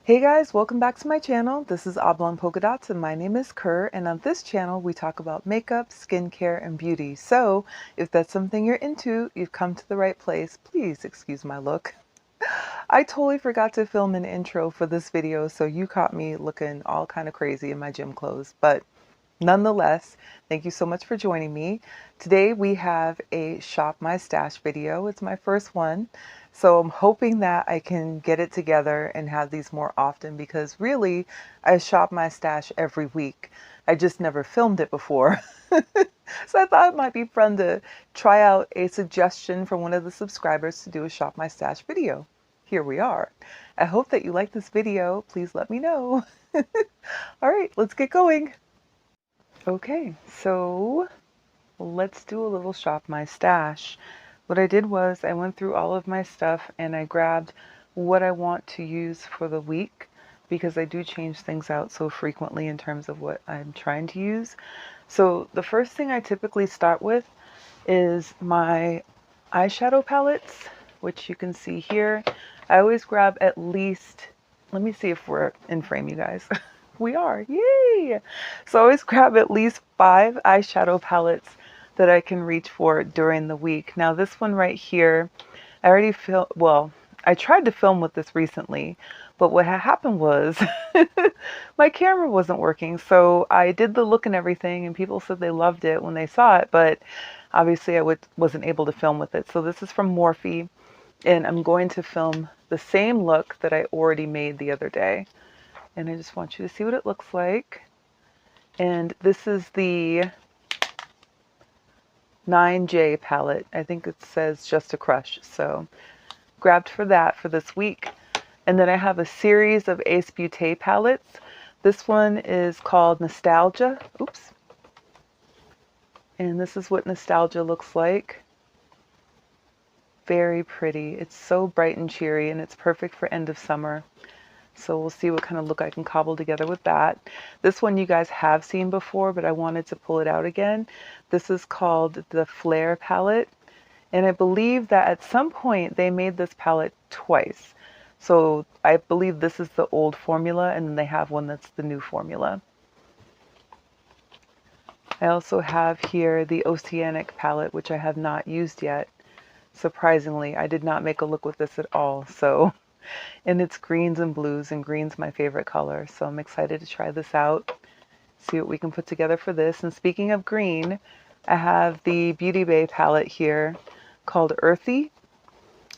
Hey guys, welcome back to my channel. This is Oblong Polka Dots and my name is Kerr, and on this channel we talk about makeup, skincare, and beauty. So if that's something you're into, you've come to the right place. Please excuse my look. I totally forgot to film an intro for this video, so you caught me looking all kind of crazy in my gym clothes, but nonetheless, thank you so much for joining me. Today we have a Shop My Stash video. It's my first one, so I'm hoping that I can get it together and have these more often because really I shop my stash every week. I just never filmed it before. So I thought it might be fun to try out a suggestion from one of the subscribers to do a Shop My Stash video. Here we are. I hope that you like this video. Please let me know. All right, let's get going. Okay, so let's do a little Shop My Stash. What I did was I went through all of my stuff and I grabbed what I want to use for the week because I do change things out so frequently in terms of what I'm trying to use. So the first thing I typically start with is my eyeshadow palettes, which you can see here. I always grab at least, let me see if we're in frame, you guys. We are, yay! So I always grab at least 5 eyeshadow palettes that I can reach for during the week. Now this one right here, I already filmed, well, I tried to film with this recently, but what had happened was my camera wasn't working. So I did the look and everything and people said they loved it when they saw it, but obviously I wasn't able to film with it. So this is from Morphe and I'm going to film the same look that I already made the other day. And I just want you to see what it looks like. And this is the 9J palette. I think it says Just a Crush. So grabbed for that for this week. And then I have a series of Ace Beaute palettes. This one is called Nostalgia. Oops. And this is what Nostalgia looks like. Very pretty. It's so bright and cheery and it's perfect for end of summer. So we'll see what kind of look I can cobble together with that. This one you guys have seen before, but I wanted to pull it out again. This is called the Flare palette. And I believe that at some point they made this palette twice. So I believe this is the old formula and then they have one that's the new formula. I also have here the Oceanic palette, which I have not used yet. Surprisingly, I did not make a look with this at all. So, and it's greens and blues, and green's my favorite color. So I'm excited to try this out, see what we can put together for this. And speaking of green, I have the Beauty Bay palette here called Earthy.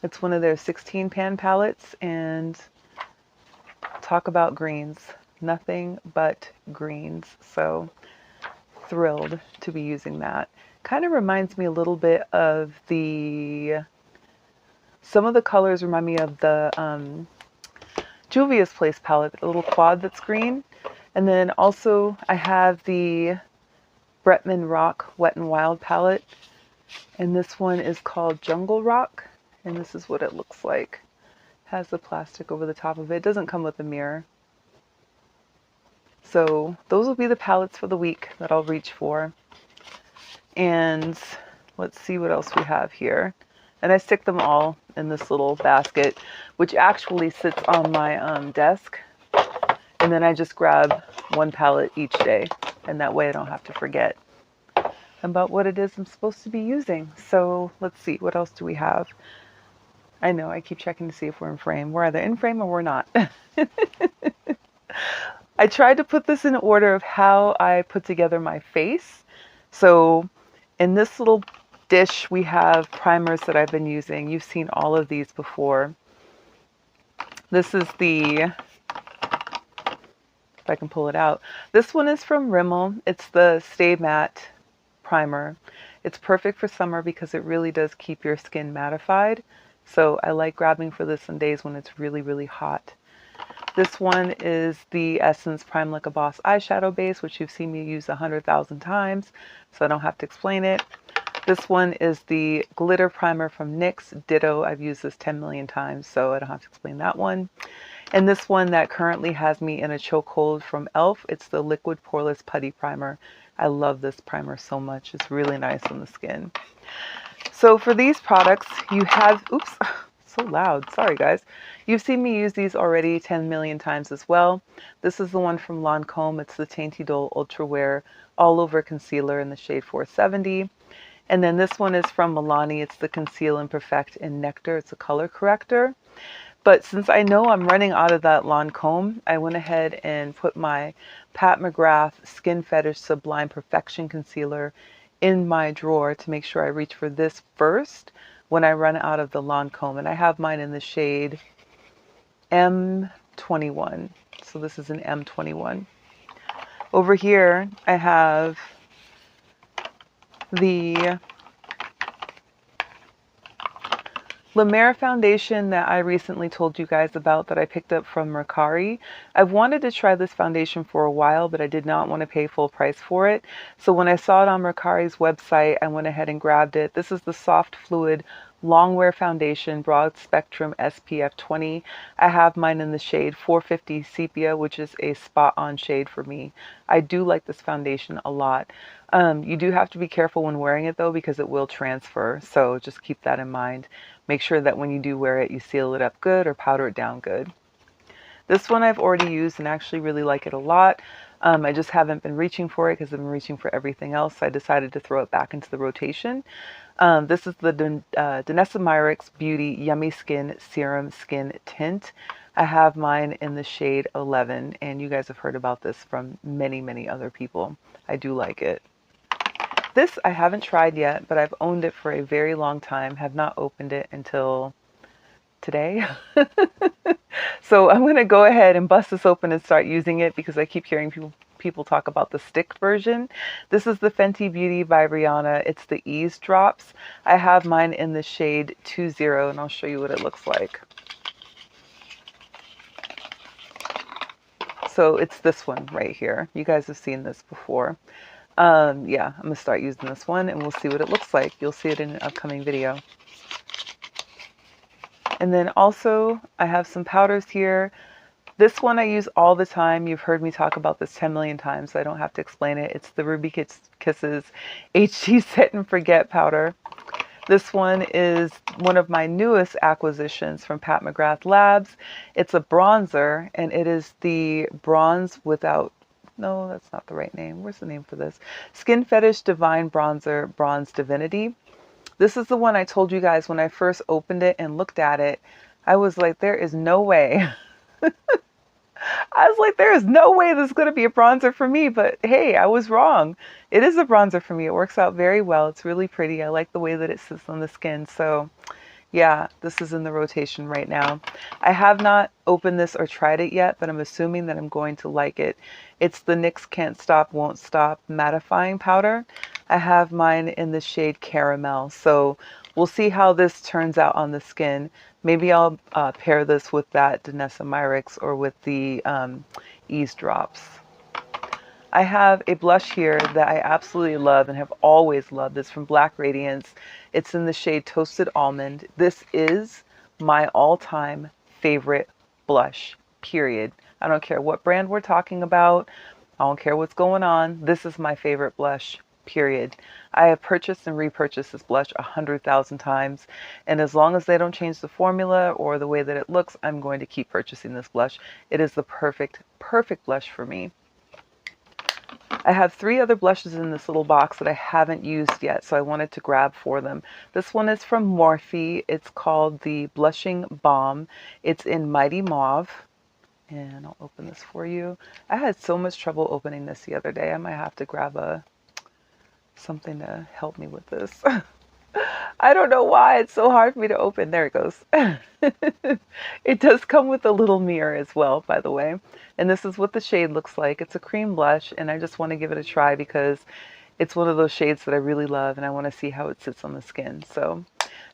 It's one of their 16 pan palettes, and talk about greens. Nothing but greens. So thrilled to be using that. Kind of reminds me a little bit of some of the colors remind me of the Juvia's Place palette, the little quad that's green. And then also I have the Bretman Rock Wet n Wild palette. And this one is called Jungle Rock. And this is what it looks like. Has the plastic over the top of it. It doesn't come with a mirror. So those will be the palettes for the week that I'll reach for. And let's see what else we have here. And I stick them all in this little basket, which actually sits on my desk. And then I just grab one palette each day. And that way I don't have to forget about what it is I'm supposed to be using. So let's see, what else do we have? I know, I keep checking to see if we're in frame. We're either in frame or we're not. I tried to put this in order of how I put together my face. So in this little dish, we have primers that I've been using. You've seen all of these before. This is the, if I can pull it out. This one is from Rimmel. It's the Stay Matte primer. It's perfect for summer because it really does keep your skin mattified. So I like grabbing for this on days when it's really, really hot. This one is the Essence Prime Like a Boss eyeshadow base, which you've seen me use 100,000 times, so I don't have to explain it. This one is the glitter primer from NYX. Ditto, I've used this 10 million times, so I don't have to explain that one. And this one that currently has me in a chokehold from e.l.f. It's the Liquid Poreless Putty Primer. I love this primer so much. It's really nice on the skin. So for these products, you have, oops, so loud. Sorry, guys. You've seen me use these already 10 million times as well. This is the one from Lancome. It's the Teint Idole Ultra Wear All Over Concealer in the shade 470. And then this one is from Milani. It's the Conceal and Perfect in Nectar. It's a color corrector. But since I know I'm running out of that Lancome, I went ahead and put my Pat McGrath Skin Fetish Sublime Perfection Concealer in my drawer to make sure I reach for this first when I run out of the Lancome. And I have mine in the shade M21. So this is an M21. Over here, I have the La Mer foundation that I recently told you guys about that I picked up from Mercari. I've wanted to try this foundation for a while, but I did not want to pay full price for it. So when I saw it on Mercari's website, I went ahead and grabbed it. This is the Soft Fluid Longwear Foundation Broad Spectrum SPF 20. I have mine in the shade 450 Sepia, which is a spot-on shade for me. I do like this foundation a lot. You do have to be careful when wearing it though, because it will transfer. So just keep that in mind. Make sure that when you do wear it, you seal it up good or powder it down good. This one I've already used and actually really like it a lot. I just haven't been reaching for it because I've been reaching for everything else. So I decided to throw it back into the rotation. This is the NYX Beauty Yummy Skin Serum Skin Tint. I have mine in the shade 11, and you guys have heard about this from many, many other people. I do like it. This I haven't tried yet, but I've owned it for a very long time, have not opened it until today. So I'm going to go ahead and bust this open and start using it because I keep hearing people talk about the stick version. This is the Fenty Beauty by Rihanna. It's the Ease Drops. I have mine in the shade 20, and I'll show you what it looks like. So it's this one right here. You guys have seen this before. Yeah, I'm gonna start using this one and we'll see what it looks like. You'll see it in an upcoming video. And then also I have some powders here. This one I use all the time. You've heard me talk about this 10 million times, so I don't have to explain it. It's the Ruby Kisses HD Set and Forget powder. This one is one of my newest acquisitions from Pat McGrath Labs. It's a bronzer, and it is the Bronze Without, no, that's not the right name. Where's the name for this? Skin Fetish Divine Bronzer Bronze Divinity. This is the one I told you guys when I first opened it and looked at it. I was like, there is no way. I was like, there is no way this is going to be a bronzer for me, but hey, I was wrong. It is a bronzer for me. It works out very well. It's really pretty. I like the way that it sits on the skin. So yeah, this is in the rotation right now. I have not opened this or tried it yet, but I'm assuming that I'm going to like it. It's the NYX Can't Stop, Won't Stop mattifying powder. I have mine in the shade Caramel. So we'll see how this turns out on the skin. Maybe I'll pair this with that NYX or with the Ease Drops. I have a blush here that I absolutely love and have always loved. It's from Black Radiance. It's in the shade Toasted Almond. This is my all-time favorite blush, period. I don't care what brand we're talking about. I don't care what's going on. This is my favorite blush, period. I have purchased and repurchased this blush 100,000 times, and as long as they don't change the formula or the way that it looks, I'm going to keep purchasing this blush. It is the perfect blush for me. I have 3 other blushes in this little box that I haven't used yet, so I wanted to grab for them. This one is from Morphe. It's called the Blushing Balm. It's in Mighty Mauve. And I'll open this for you. I had so much trouble opening this the other day. I might have to grab something to help me with this. I don't know why it's so hard for me to open. There it goes. It does come with a little mirror as well, by the way. And this is what the shade looks like. It's a cream blush, and I just want to give it a try because it's one of those shades that I really love, and I want to see how it sits on the skin. So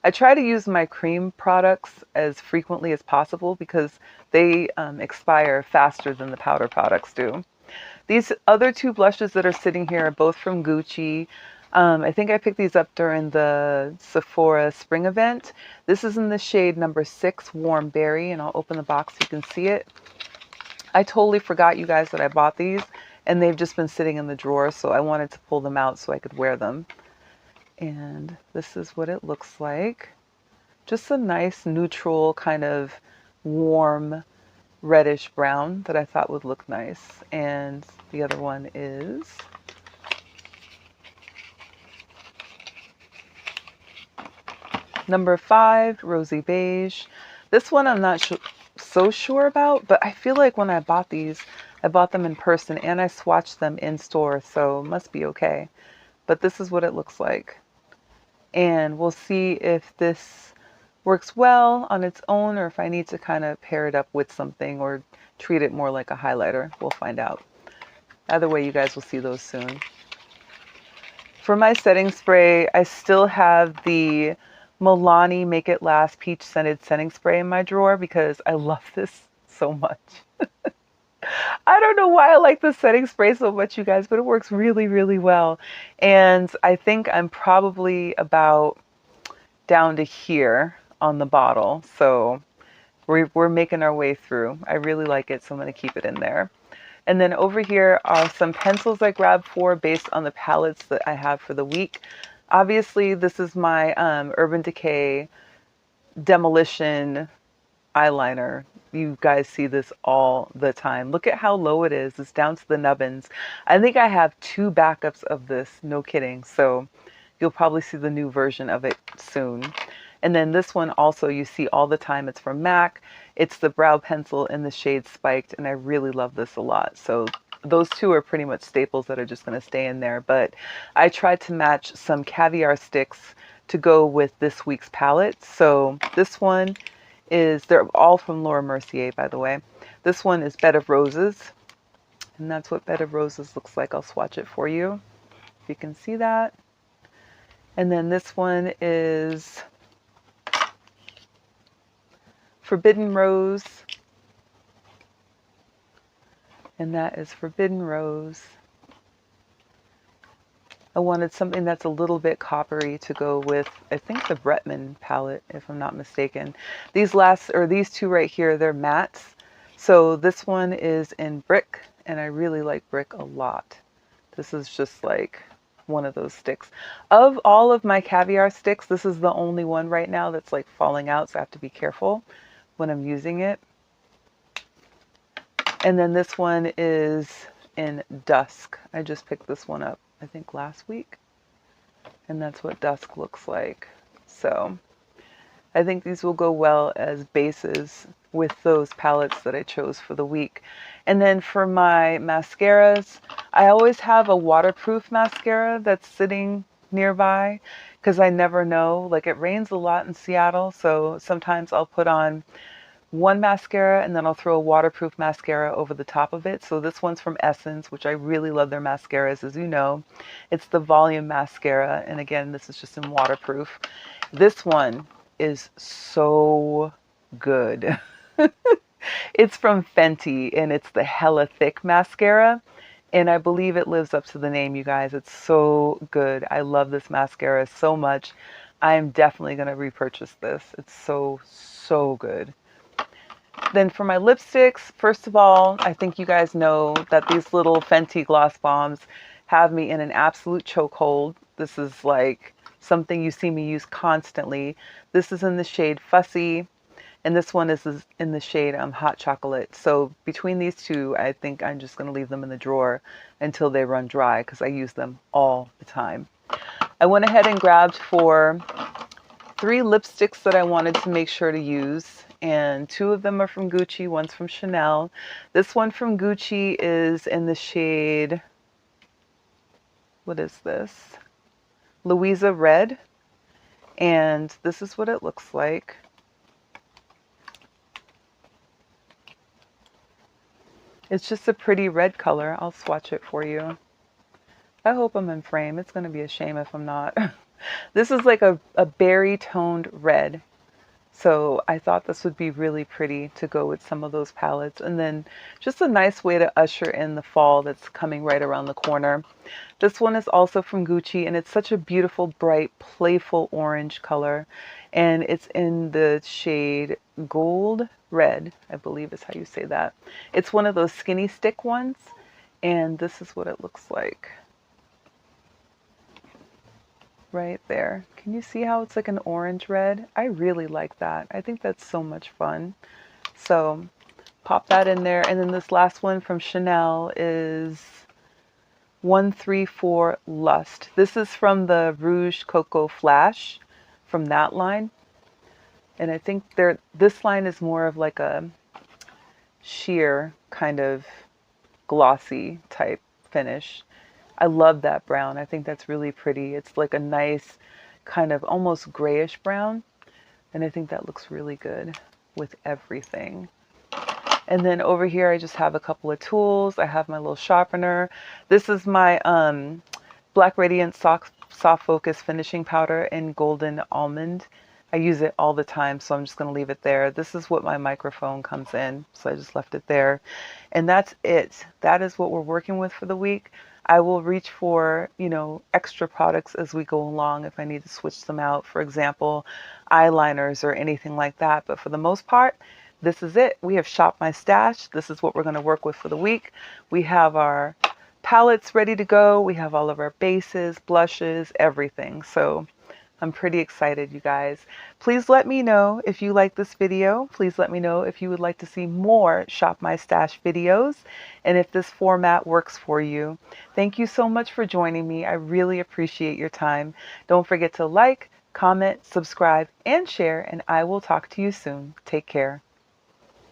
I try to use my cream products as frequently as possible because they expire faster than the powder products do. These other 2 blushes that are sitting here are both from Gucci. I think I picked these up during the Sephora spring event. This is in the shade number 6, Warm Berry, and I'll open the box so you can see it. I totally forgot, you guys, that I bought these, and they've just been sitting in the drawer, so I wanted to pull them out so I could wear them. And this is what it looks like. Just a nice neutral kind of warm reddish brown that I thought would look nice. And the other one is number 5, Rosy Beige. This one I'm not so sure about, but I feel like when I bought these, I bought them in person and I swatched them in store, so it must be okay. But this is what it looks like. And we'll see if this works well on its own or if I need to kind of pair it up with something or treat it more like a highlighter. We'll find out. Either way, you guys will see those soon. For my setting spray, I still have the Milani Make It Last Peach Scented Setting Spray in my drawer because I love this so much. I don't know why I like the setting spray so much, you guys, but it works really, really well. And I think I'm probably about down to here on the bottle. So we're making our way through. I really like it, so I'm going to keep it in there. And then over here are some pencils I grabbed for based on the palettes that I have for the week. Obviously, this is my Urban Decay Demolition eyeliner. You guys see this all the time. Look at how low it is. It's down to the nubbins. I think I have 2 backups of this, no kidding. So you'll probably see the new version of it soon. And then this one also you see all the time. It's from MAC. It's the brow pencil in the shade Spiked, and I really love this a lot. So those 2 are pretty much staples that are just going to stay in there. But I tried to match some caviar sticks to go with this week's palette. So this one is, they're all from Laura Mercier, by the way. This one is Bed of Roses, and that's what Bed of Roses looks like. I'll swatch it for you if you can see that. And then this one is Forbidden Rose, and that is Forbidden Rose. I wanted something that's a little bit coppery to go with, I think, the Brightener palette, if I'm not mistaken. These 2 right here, they're mattes. So this one is in Brick, and I really like Brick a lot. This is just like one of those sticks. Of all of my caviar sticks, this is the only one right now that's like falling out, so I have to be careful when I'm using it. And then this one is in Dusk. I just picked this one up, I think last week, and that's what Dusk looks like. So I think these will go well as bases with those palettes that I chose for the week. And then for my mascaras, I always have a waterproof mascara that's sitting nearby because I never know. Like, it rains a lot in Seattle, so sometimes I'll put on one mascara and then I'll throw a waterproof mascara over the top of it. So this one's from Essence, which I really love their mascaras, as you know. It's the Volume Mascara, and again, this is just in waterproof. This one is so good. It's from Fenty, and it's the Hella Thick Mascara, and I believe it lives up to the name, you guys. It's so good. I love this mascara so much. I am definitely going to repurchase this. It's so, so good. Then for my lipsticks, first of all, I think you guys know that these little Fenty gloss bombs have me in an absolute chokehold. This is like something you see me use constantly. This is in the shade Fussy, and this one is in the shade Hot Chocolate. So between these 2, I think I'm just going to leave them in the drawer until they run dry because I use them all the time. I went ahead and grabbed for 3 lipsticks that I wanted to make sure to use, and 2 of them are from Gucci, one's from Chanel. This one from Gucci is in the shade, what is this? Louisa Red, and this is what it looks like. It's just a pretty red color. I'll swatch it for you. I hope I'm in frame. It's going to be a shame if I'm not. This is like a berry toned red. So I thought this would be really pretty to go with some of those palettes. And then just a nice way to usher in the fall that's coming right around the corner. This one is also from Gucci, and it's such a beautiful, bright, playful orange color. And it's in the shade Gold Red, I believe is how you say that. It's one of those skinny stick ones. And this is what it looks like. right there. Can you see how it's like an orange red? I really like that. I think that's so much fun. So pop that in there. And then this last one from Chanel is 134 Lust. This is from the Rouge Coco Flash from that line. And I think this line is more of like a sheer kind of glossy type finish. I love that brown. I think that's really pretty. It's like a nice kind of almost grayish brown. And I think that looks really good with everything. And then over here, I just have a couple of tools. I have my little sharpener. This is my Black Radiance Soft Focus Finishing Powder in Golden Almond. I use it all the time, so I'm just going to leave it there. This is what my microphone comes in, so I just left it there. And that's it. That is what we're working with for the week. I will reach for, you know, extra products as we go along if I need to switch them out. For example, eyeliners or anything like that. But for the most part, this is it. We have shopped my stash. This is what we're going to work with for the week. We have our palettes ready to go. We have all of our bases, blushes, everything. So I'm pretty excited, you guys. Please let me know if you like this video. Please let me know if you would like to see more Shop My Stash videos and if this format works for you. Thank you so much for joining me. I really appreciate your time. Don't forget to like, comment, subscribe, and share, and I will talk to you soon. Take care.